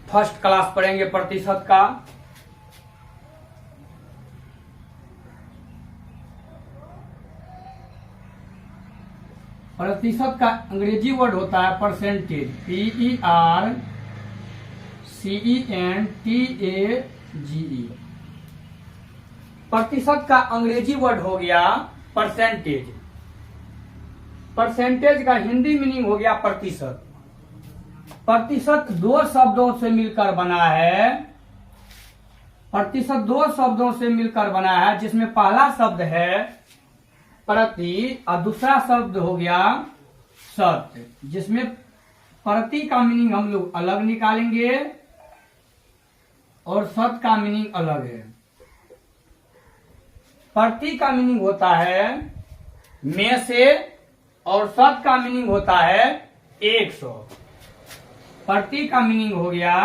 First class पढ़ेंगे प्रतिशत का। प्रतिशत का अंग्रेजी वर्ड होता है परसेंटेज, PERCENTAGE। प्रतिशत का अंग्रेजी वर्ड हो गया परसेंटेज। परसेंटेज का हिंदी मीनिंग हो गया प्रतिशत। प्रतिशत दो शब्दों से मिलकर बना है। प्रतिशत दो शब्दों से मिलकर बना है, जिसमें पहला शब्द है प्रति और दूसरा शब्द हो गया शत, जिसमें प्रति का मीनिंग हम लोग अलग निकालेंगे और शत का मीनिंग अलग है। प्रति का मीनिंग होता है में से और शत का मीनिंग होता है 100। प्रति का मीनिंग हो गया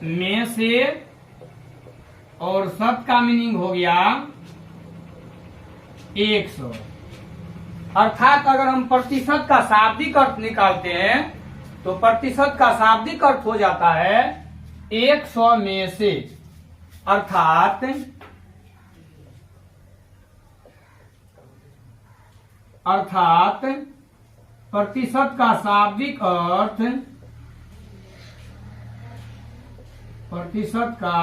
में से और शत का मीनिंग हो गया 100। अर्थात अगर हम प्रतिशत का शाब्दिक अर्थ निकालते हैं तो प्रतिशत का शाब्दिक अर्थ हो जाता है 100 में से। अर्थात प्रतिशत का शाब्दिक अर्थ, प्रतिशत का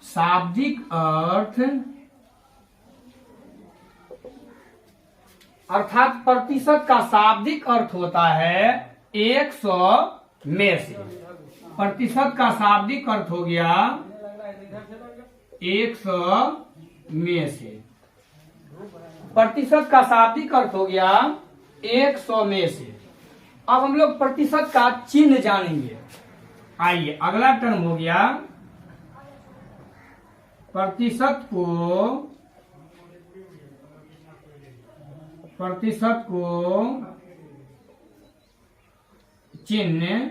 शाब्दिक अर्थ, अर्थात प्रतिशत का शाब्दिक अर्थ होता है 100 में से। प्रतिशत का शाब्दिक अर्थ हो गया 100 में से। प्रतिशत का शाब्दिक अर्थ हो गया 100 में से। अब हम लोग प्रतिशत का चिन्ह जानेंगे। आइए, अगला टर्म हो गया प्रतिशत को चिन्ह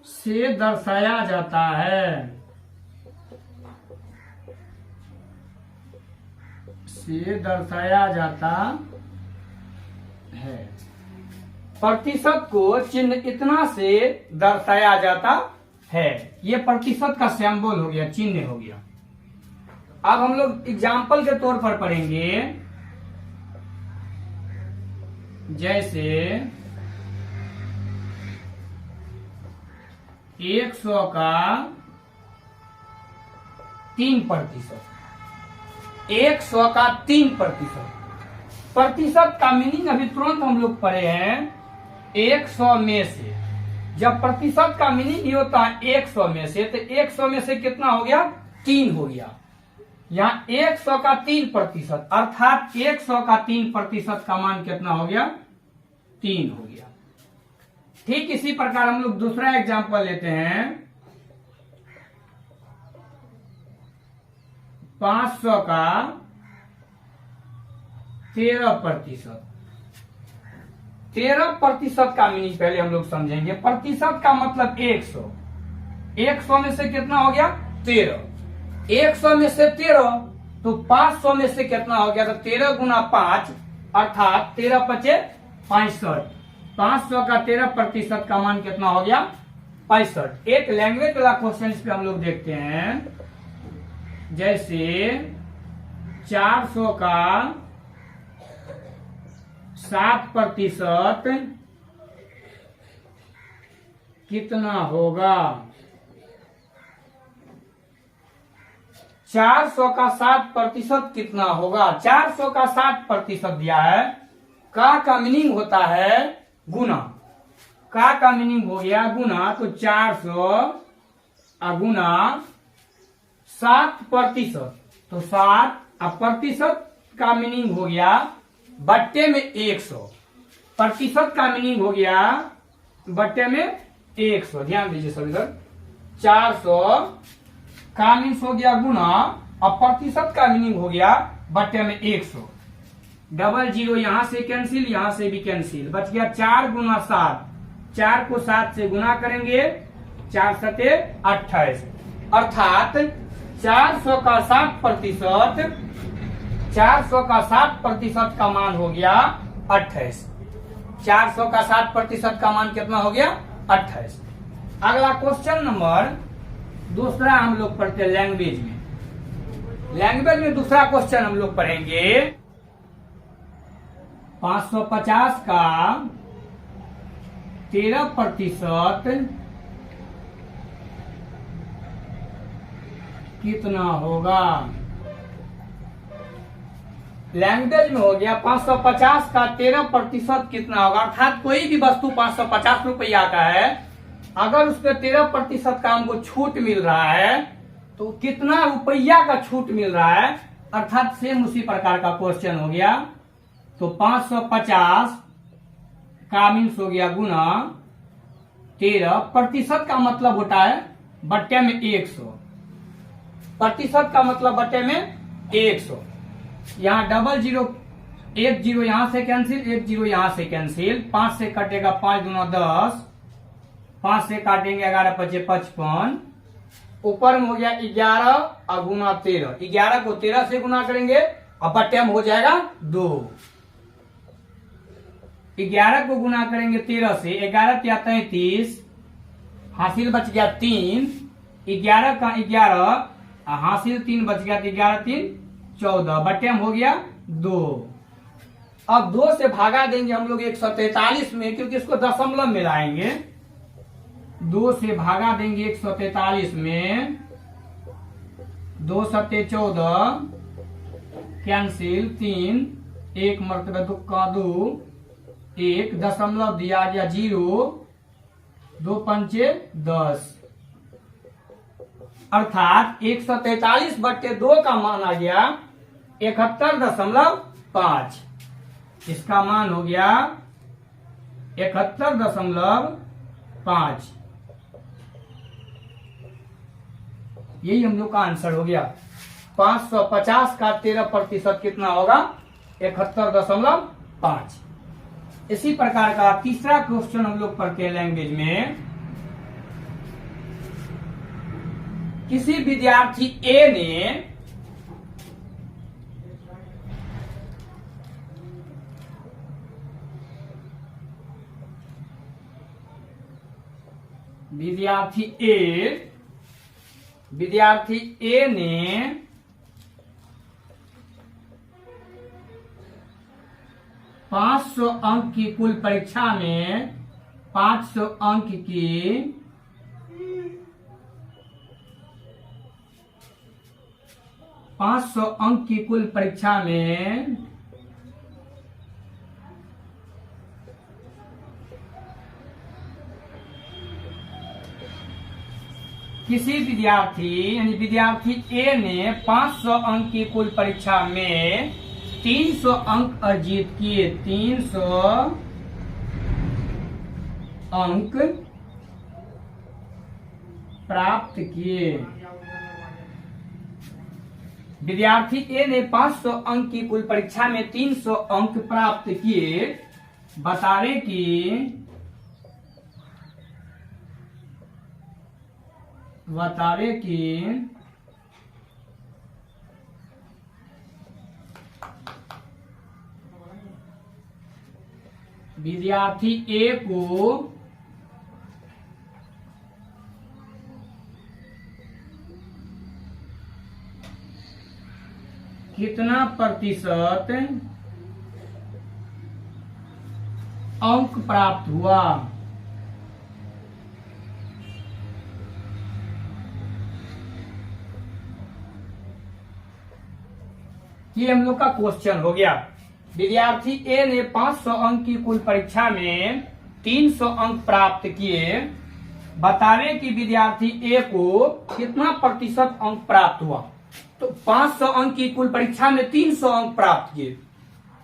से दर्शाया जाता है। से दर्शाया जाता है। प्रतिशत को चिन्ह इतना से दर्शाया जाता है। ये प्रतिशत का सिंबल हो गया, चिन्ह हो गया। अब हम लोग एग्जाम्पल के तौर पर पढ़ेंगे। जैसे 100 का 3%, 100 का 3%। प्रतिशत का मीनिंग अभी तुरंत हम लोग पढ़े हैं 100 में से। जब प्रतिशत का मीनिंग ये होता है 100 में से, तो 100 में से कितना हो गया? 3 हो गया। यहाँ 100 का 3%, अर्थात 100 का 3% का मान कितना हो गया? 3 हो गया। ठीक इसी प्रकार हम लोग दूसरा एग्जांपल लेते हैं। 500 का 13%। 13% का मीनिंग पहले हम लोग समझेंगे। प्रतिशत का मतलब 100। 100 में से कितना हो गया? 13। 100 में से 13, तो 500 में से कितना हो गया? तो 13 गुना 5, अर्थात 13 पचे 65। 500 का 13% का मान कितना हो गया? 65। एक लैंग्वेज वाला क्वेश्चन पे हम लोग देखते हैं। जैसे 400 का 7% कितना होगा? 400 का 7% कितना होगा? 400 का 7% दिया है। का मीनिंग होता है गुना। का मीनिंग हो गया गुना, तो 400 गुना 7%, तो 7 प्रतिशत का मीनिंग हो गया बट्टे में 100। प्रतिशत का मीनिंग हो गया बट्टे में 100। ध्यान दीजिए सब इधर। 400 का मीनिंग हो गया गुना और प्रतिशत का मीनिंग हो गया बट्टे में 100। डबल जीरो यहां से कैंसिल, यहां से भी कैंसिल, बच गया 4 गुना 7। 4 को 7 से गुना करेंगे, 4 सते 28, अर्थात 400 का 7% का मान हो गया 28। 400 का 60% का मान कितना हो गया? 28। अगला क्वेश्चन नंबर दूसरा हम लोग पढ़ते हैं लैंग्वेज में। लैंग्वेज में दूसरा क्वेश्चन हम लोग पढ़ेंगे 550 का 13% कितना होगा? लैंग्वेज में हो गया 550 का 13% कितना होगा, अर्थात कोई भी वस्तु 550 रुपया का है, अगर उस पर 13% का हमको छूट मिल रहा है तो कितना रुपया का छूट मिल रहा है, अर्थात सेम उसी प्रकार का क्वेश्चन हो गया। तो 550 का मीन्स हो गया गुना 13%, का मतलब होता है बट्टे में 100, प्रतिशत का मतलब बट्टे में 100। यहाँ डबल जीरो, एक जीरो यहां से कैंसिल, एक जीरो यहां से कैंसिल, 5 से कटेगा 5 दूना 10, 5 से काटेंगे 11 पचे 55, ऊपर में हो गया 11 और गुना 13, 11 को 13 से गुना करेंगे और बट्टे में हो जाएगा 2। 11 को गुना करेंगे 13 से, 11 या 33, हासिल बच गया 3, 11 का 11 हासिल 3 बच गया, 11 3 14, बट्टे में हो गया 2। अब 2 से भागा देंगे हम लोग 143 में, क्योंकि इसको दशमलव में लाएंगे। 2 से भागा देंगे 143 में, 2 सत्ते 14, कैंसिल 3, 1 मरतबा तुक्का 2, 1 दशमलव दिया गया 0, 2 पंचे 10, अर्थात 143 बट्टे 2 का मान आ गया 71.5। इसका मान हो गया 71.5। यही हम लोग का आंसर हो गया। 550 का 13% कितना होगा? 71.5। इसी प्रकार का तीसरा क्वेश्चन हम लोग पढ़ते हैं लैंग्वेज में। किसी विद्यार्थी ए ने विद्यार्थी ए ने 500 अंक की कुल परीक्षा में 500 अंक की 500 अंक की कुल परीक्षा में किसी विद्यार्थी यानी विद्यार्थी ए ने 500 अंक की कुल परीक्षा में 300 अंक अर्जित किए, 300 अंक प्राप्त किए। विद्यार्थी ए ने 500 अंक की कुल परीक्षा में 300 अंक प्राप्त किए। बता रहे कि विद्यार्थी ए को कितना प्रतिशत अंक प्राप्त हुआ। ये हम लोग का क्वेश्चन हो गया। विद्यार्थी ए ने 500 अंक की कुल परीक्षा में 300 अंक प्राप्त किए। बतावे कि विद्यार्थी ए को कितना प्रतिशत अंक प्राप्त हुआ। तो 500 अंक की कुल परीक्षा में 300 अंक प्राप्त किए।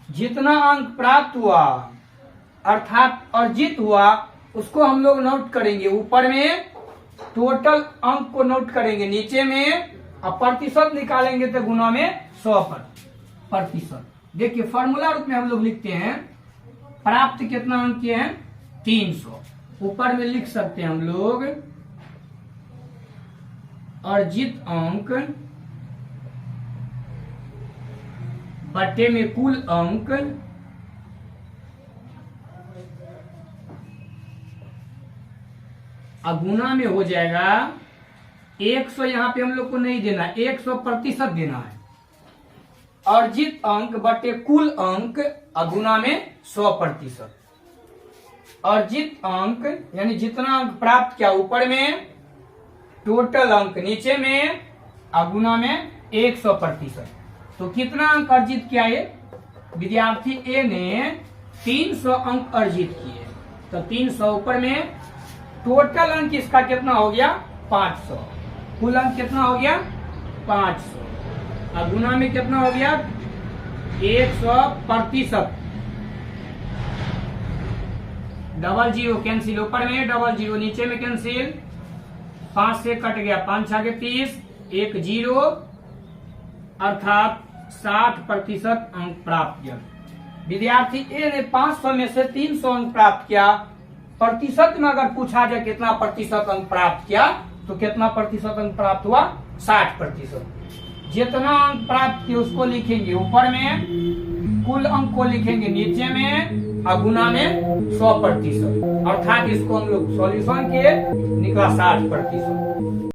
जितना अंक प्राप्त हुआ अर्थात अर्जित हुआ उसको हम लोग नोट करेंगे। ऊपर में टोटल अंक को नोट करेंगे, नीचे में अब प्रतिशत निकालेंगे तो गुना में 100%। देखिए फॉर्मूला रूप में हम लोग लिखते हैं प्राप्त कितना अंक किए हैं 300। ऊपर में लिख सकते हैं हम लोग अर्जित अंक बटे में कुल अंक गुना में हो जाएगा 100। यहाँ पे हम लोग को नहीं देना, 100% देना है। अर्जित अंक बटे कुल अंक गुना में 100%। अर्जित अंक यानी जितना अंक प्राप्त किया ऊपर में, टोटल अंक नीचे में, गुना में 100%। तो कितना अंक अर्जित किया है? विद्यार्थी ए ने 300 अंक अर्जित किए, तो 300 ऊपर में, टोटल अंक इसका कितना हो गया? 500। कुल अंक कितना हो गया? 500। गुना में कितना हो गया? 100%। डबल जीरो कैंसिल, ऊपर में डबल जीरो, नीचे में कैंसिल, 5 से कट गया, 5 6 के 30, 1 जीरो, अर्थात 60% अंक प्राप्त किया। विद्यार्थी ए ने 500 में से 300 अंक प्राप्त किया। प्रतिशत में अगर पूछा जाए कितना प्रतिशत अंक प्राप्त किया, तो कितना प्रतिशत अंक प्राप्त हुआ? 60%। जितना अंक प्राप्त किया उसको लिखेंगे ऊपर में, कुल अंक को लिखेंगे नीचे में, गुना में 100%। अर्थात इसको हम लोग सॉल्यूशन किए, निकला 60%।